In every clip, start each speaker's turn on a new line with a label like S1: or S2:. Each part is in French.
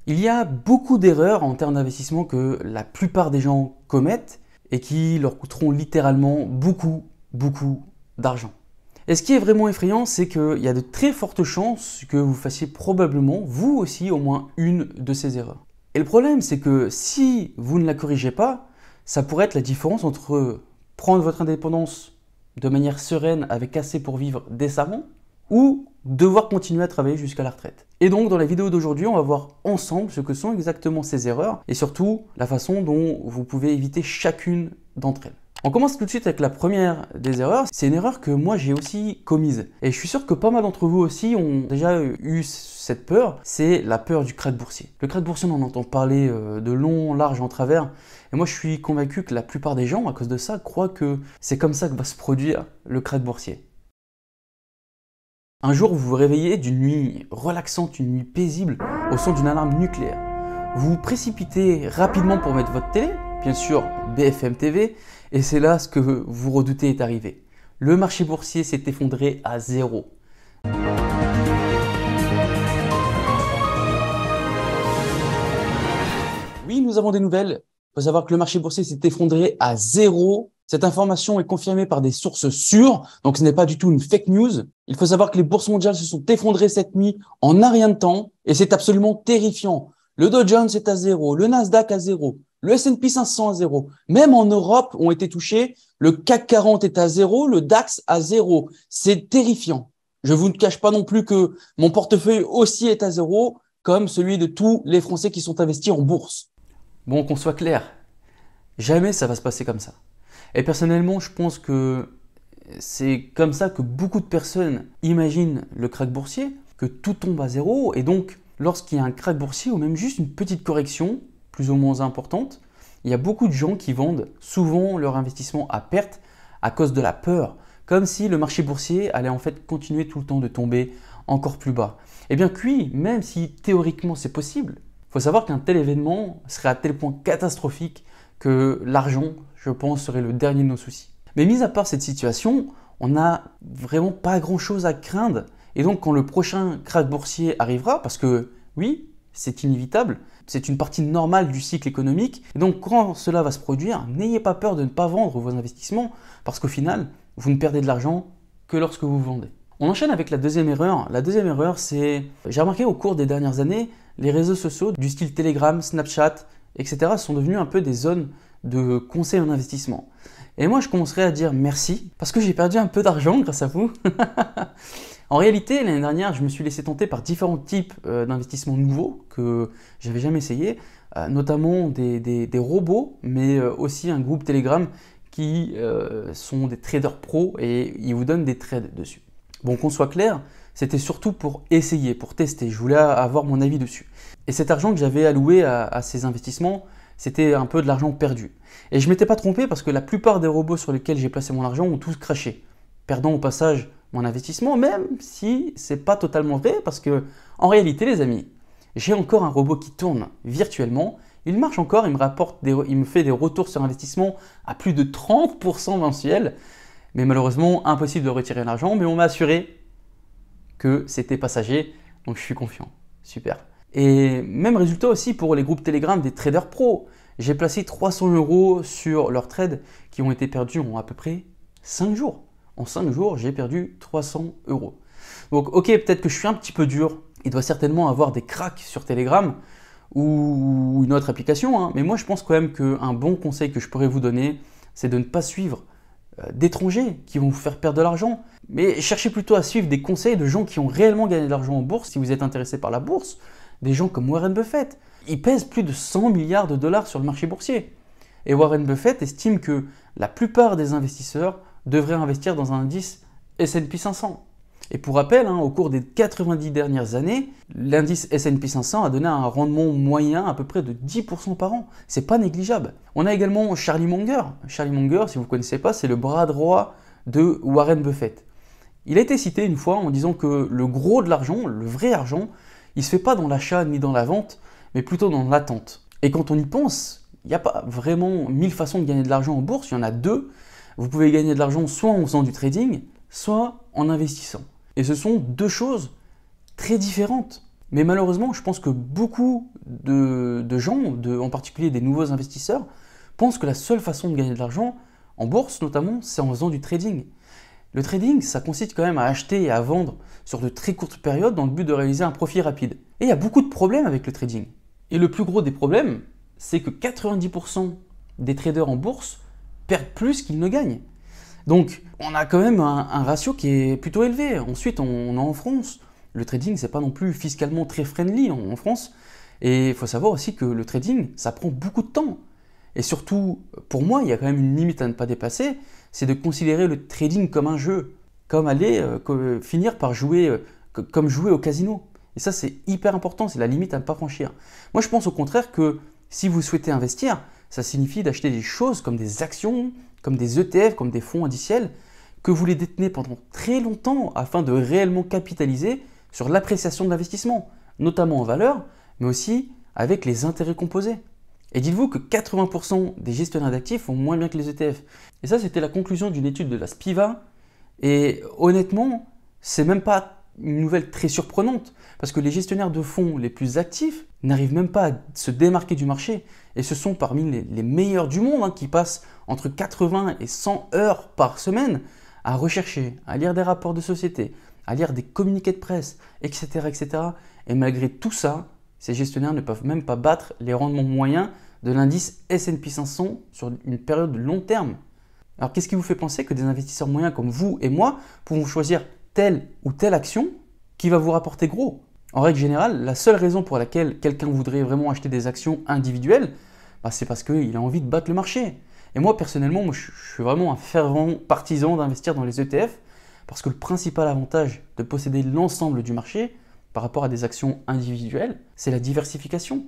S1: Il y a beaucoup d'erreurs en termes d'investissement que la plupart des gens commettent et qui leur coûteront littéralement beaucoup d'argent. Et ce qui est vraiment effrayant, c'est qu'il y a de très fortes chances que vous fassiez probablement, vous aussi, au moins une de ces erreurs. Et le problème, c'est que si vous ne la corrigez pas, ça pourrait être la différence entre prendre votre indépendance de manière sereine avec assez pour vivre décemment ou devoir continuer à travailler jusqu'à la retraite. Et donc dans la vidéo d'aujourd'hui, on va voir ensemble ce que sont exactement ces erreurs et surtout la façon dont vous pouvez éviter chacune d'entre elles. On commence tout de suite avec la première des erreurs. C'est une erreur que moi j'ai aussi commise. Et je suis sûr que pas mal d'entre vous aussi ont déjà eu cette peur. C'est la peur du krach boursier. Le krach boursier, on en entend parler de long, large, en travers. Et moi je suis convaincu que la plupart des gens, à cause de ça, croient que c'est comme ça que va se produire le krach boursier. Un jour, vous vous réveillez d'une nuit relaxante, une nuit paisible, au son d'une alarme nucléaire. Vous vous précipitez rapidement pour mettre votre télé, bien sûr BFM TV, et c'est là ce que vous redoutez est arrivé. Le marché boursier s'est effondré à zéro. Oui, nous avons des nouvelles. Il faut savoir que le marché boursier s'est effondré à zéro. Cette information est confirmée par des sources sûres, donc ce n'est pas du tout une fake news. Il faut savoir que les bourses mondiales se sont effondrées cette nuit en un rien de temps, et c'est absolument terrifiant. Le Dow Jones est à zéro, le Nasdaq à zéro, le S&P 500 à zéro. Même en Europe ont été touchés, le CAC 40 est à zéro, le DAX à zéro. C'est terrifiant. Je vous ne cache pas non plus que mon portefeuille aussi est à zéro, comme celui de tous les Français qui sont investis en bourse. Bon, qu'on soit clair, jamais ça va se passer comme ça. Et personnellement, je pense que c'est comme ça que beaucoup de personnes imaginent le krach boursier, que tout tombe à zéro. Et donc, lorsqu'il y a un krach boursier ou même juste une petite correction, plus ou moins importante, il y a beaucoup de gens qui vendent souvent leur investissement à perte à cause de la peur. Comme si le marché boursier allait en fait continuer tout le temps de tomber encore plus bas. Et bien que oui, même si théoriquement c'est possible, il faut savoir qu'un tel événement serait à tel point catastrophique que l'argent, je pense, serait le dernier de nos soucis. Mais mis à part cette situation, on n'a vraiment pas grand-chose à craindre. Et donc quand le prochain krach boursier arrivera, parce que oui, c'est inévitable, c'est une partie normale du cycle économique. Et donc quand cela va se produire, n'ayez pas peur de ne pas vendre vos investissements, parce qu'au final, vous ne perdez de l'argent que lorsque vous vendez. On enchaîne avec la deuxième erreur. La deuxième erreur, c'est, j'ai remarqué au cours des dernières années, les réseaux sociaux du style Telegram, Snapchat, etc. sont devenus un peu des zones de conseil en investissement. Et moi, je commencerai à dire merci parce que j'ai perdu un peu d'argent grâce à vous. En réalité, l'année dernière, je me suis laissé tenter par différents types d'investissements nouveaux que j'avais jamais essayé, notamment des robots, mais aussi un groupe Telegram qui sont des traders pros et ils vous donnent des trades dessus. Bon, qu'on soit clair, c'était surtout pour essayer, pour tester. Je voulais avoir mon avis dessus. Et cet argent que j'avais alloué à ces investissements, c'était un peu de l'argent perdu. Et je ne m'étais pas trompé parce que la plupart des robots sur lesquels j'ai placé mon argent ont tous crashé, perdant au passage mon investissement, même si ce n'est pas totalement vrai parce que, en réalité, les amis, j'ai encore un robot qui tourne virtuellement. Il marche encore, il me fait des retours sur investissement à plus de 30% mensuels. Mais malheureusement, impossible de retirer l'argent, mais on m'a assuré que c'était passager, donc je suis confiant. Super. Et même résultat aussi pour les groupes Telegram des traders pros. J'ai placé 300 € sur leurs trades qui ont été perdus en à peu près 5 jours. En 5 jours, j'ai perdu 300 €. Donc ok, peut-être que je suis un petit peu dur. Il doit certainement avoir des cracks sur Telegram ou une autre application. Hein. Mais moi, je pense quand même qu'un bon conseil que je pourrais vous donner, c'est de ne pas suivre d'étrangers qui vont vous faire perdre de l'argent. Mais cherchez plutôt à suivre des conseils de gens qui ont réellement gagné de l'argent en bourse si vous êtes intéressé par la bourse. Des gens comme Warren Buffett. Il pèse plus de 100 milliards de dollars sur le marché boursier. Et Warren Buffett estime que la plupart des investisseurs devraient investir dans un indice S&P 500. Et pour rappel, au cours des 90 dernières années, l'indice S&P 500 a donné un rendement moyen à peu près de 10% par an. C'est pas négligeable. On a également Charlie Munger. Charlie Munger, si vous ne connaissez pas, c'est le bras droit de Warren Buffett. Il a été cité une fois en disant que le gros de l'argent, le vrai argent, il ne se fait pas dans l'achat ni dans la vente, mais plutôt dans l'attente. Et quand on y pense, il n'y a pas vraiment 1000 façons de gagner de l'argent en bourse, il y en a deux. Vous pouvez gagner de l'argent soit en faisant du trading, soit en investissant. Et ce sont deux choses très différentes. Mais malheureusement, je pense que beaucoup de gens, en particulier des nouveaux investisseurs, pensent que la seule façon de gagner de l'argent, en bourse notamment, c'est en faisant du trading. Le trading, ça consiste quand même à acheter et à vendre sur de très courtes périodes dans le but de réaliser un profit rapide. Et il y a beaucoup de problèmes avec le trading. Et le plus gros des problèmes, c'est que 90% des traders en bourse perdent plus qu'ils ne gagnent. Donc, on a quand même un ratio qui est plutôt élevé. Ensuite, on est en France. Le trading, c'est pas non plus fiscalement très friendly en France. Et il faut savoir aussi que le trading, ça prend beaucoup de temps. Et surtout, pour moi, il y a quand même une limite à ne pas dépasser, c'est de considérer le trading comme un jeu, comme finir par jouer, comme jouer au casino. Et ça, c'est hyper important, c'est la limite à ne pas franchir. Moi, je pense au contraire que si vous souhaitez investir, ça signifie d'acheter des choses comme des actions, comme des ETF, comme des fonds indiciels, que vous les détenez pendant très longtemps afin de réellement capitaliser sur l'appréciation de l'investissement, notamment en valeur, mais aussi avec les intérêts composés. Et dites-vous que 80% des gestionnaires d'actifs font moins bien que les ETF. Et ça, c'était la conclusion d'une étude de la Spiva. Et honnêtement, c'est même pas une nouvelle très surprenante, parce que les gestionnaires de fonds les plus actifs n'arrivent même pas à se démarquer du marché. Et ce sont parmi les meilleurs du monde qui passent entre 80 et 100 heures par semaine à rechercher, à lire des rapports de société, à lire des communiqués de presse, etc., etc. Et malgré tout ça, ces gestionnaires ne peuvent même pas battre les rendements moyens de l'indice S&P 500 sur une période de long terme. Alors qu'est-ce qui vous fait penser que des investisseurs moyens comme vous et moi pouvons choisir telle ou telle action qui va vous rapporter gros? En règle générale, la seule raison pour laquelle quelqu'un voudrait vraiment acheter des actions individuelles, c'est parce qu'il a envie de battre le marché. Et moi personnellement, je suis vraiment un fervent partisan d'investir dans les ETF parce que le principal avantage de posséder l'ensemble du marché par rapport à des actions individuelles, c'est la diversification.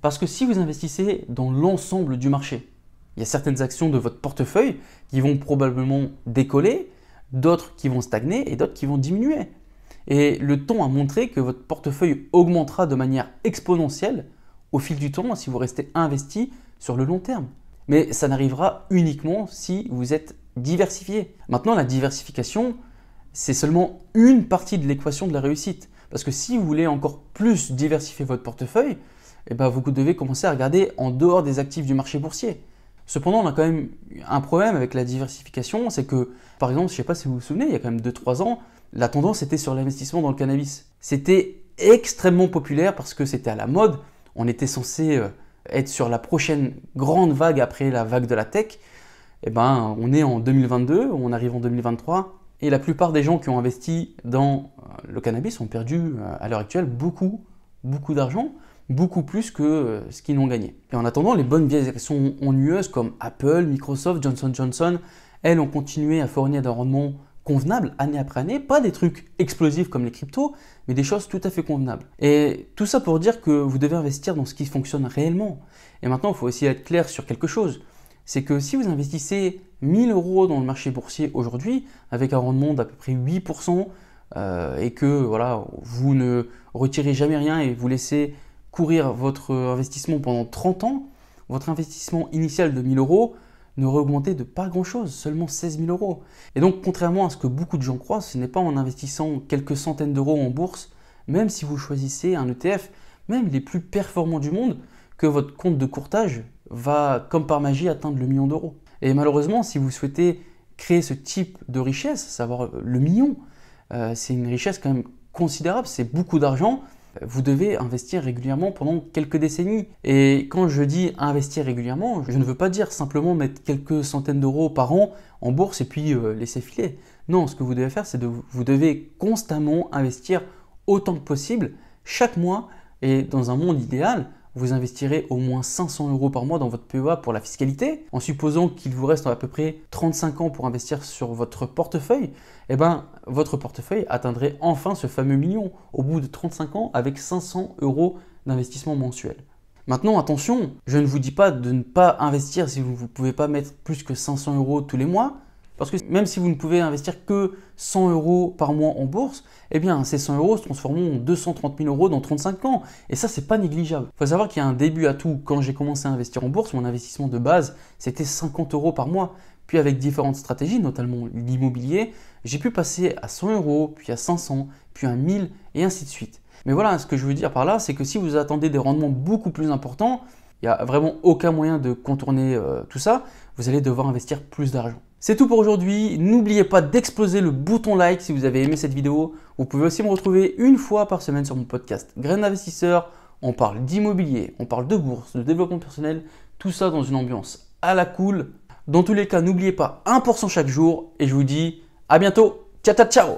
S1: Parce que si vous investissez dans l'ensemble du marché, il y a certaines actions de votre portefeuille qui vont probablement décoller, d'autres qui vont stagner et d'autres qui vont diminuer. Et le temps a montré que votre portefeuille augmentera de manière exponentielle au fil du temps si vous restez investi sur le long terme. Mais ça n'arrivera uniquement si vous êtes diversifié. Maintenant, la diversification, c'est seulement une partie de l'équation de la réussite. Parce que si vous voulez encore plus diversifier votre portefeuille, vous devez commencer à regarder en dehors des actifs du marché boursier. Cependant, on a quand même un problème avec la diversification, c'est que, par exemple, je ne sais pas si vous vous souvenez, il y a quand même 2-3 ans, la tendance était sur l'investissement dans le cannabis. C'était extrêmement populaire parce que c'était à la mode, on était censé être sur la prochaine grande vague après la vague de la tech. On est en 2022, on arrive en 2023, et la plupart des gens qui ont investi dans le cannabis ont perdu à l'heure actuelle beaucoup d'argent, beaucoup plus que ce qu'ils n'ont gagné. Et en attendant, les bonnes vieilles actions ennuyeuses comme Apple, Microsoft, Johnson & Johnson, elles ont continué à fournir des rendements convenables année après année, pas des trucs explosifs comme les cryptos, mais des choses tout à fait convenables. Et tout ça pour dire que vous devez investir dans ce qui fonctionne réellement. Et maintenant, il faut aussi être clair sur quelque chose. C'est que si vous investissez 1000 € dans le marché boursier aujourd'hui, avec un rendement d'à peu près 8%, et que vous ne retirez jamais rien et vous laissez courir votre investissement pendant 30 ans, votre investissement initial de 1000 € n'aurait augmenté de pas grand-chose, seulement 16 000 €. Et donc, contrairement à ce que beaucoup de gens croient, ce n'est pas en investissant quelques centaines d'euros en bourse, même si vous choisissez un ETF, même les plus performants du monde, que votre compte de courtage va, comme par magie, atteindre le million d'euros. Et malheureusement, si vous souhaitez créer ce type de richesse, savoir le million, c'est une richesse quand même considérable, c'est beaucoup d'argent. Vous devez investir régulièrement pendant quelques décennies. Et quand je dis investir régulièrement, je ne veux pas dire simplement mettre quelques centaines d'euros par an en bourse et puis laisser filer. Non, ce que vous devez faire, c'est vous devez constamment investir autant que possible chaque mois. Et dans un monde idéal, vous investirez au moins 500 € par mois dans votre PEA pour la fiscalité. En supposant qu'il vous reste à peu près 35 ans pour investir sur votre portefeuille, votre portefeuille atteindrait enfin ce fameux million au bout de 35 ans avec 500 € d'investissement mensuel. Maintenant, attention, je ne vous dis pas de ne pas investir si vous ne pouvez pas mettre plus que 500 € tous les mois. Parce que même si vous ne pouvez investir que 100 € par mois en bourse, ces 100 € se transformeront en 230 000 € dans 35 ans. Et ça, c'est pas négligeable. Il faut savoir qu'il y a un début à tout. Quand j'ai commencé à investir en bourse, mon investissement de base, c'était 50 € par mois. Puis avec différentes stratégies, notamment l'immobilier, j'ai pu passer à 100 €, puis à 500, puis à 1000 et ainsi de suite. Mais voilà, ce que je veux dire par là, c'est que si vous attendez des rendements beaucoup plus importants, il n'y a vraiment aucun moyen de contourner tout ça, vous allez devoir investir plus d'argent. C'est tout pour aujourd'hui. N'oubliez pas d'exploser le bouton like si vous avez aimé cette vidéo. Vous pouvez aussi me retrouver une fois par semaine sur mon podcast Graines d'investisseurs. On parle d'immobilier, on parle de bourse, de développement personnel, tout ça dans une ambiance à la cool. Dans tous les cas, n'oubliez pas 1% chaque jour et je vous dis à bientôt. Ciao, ciao, ciao!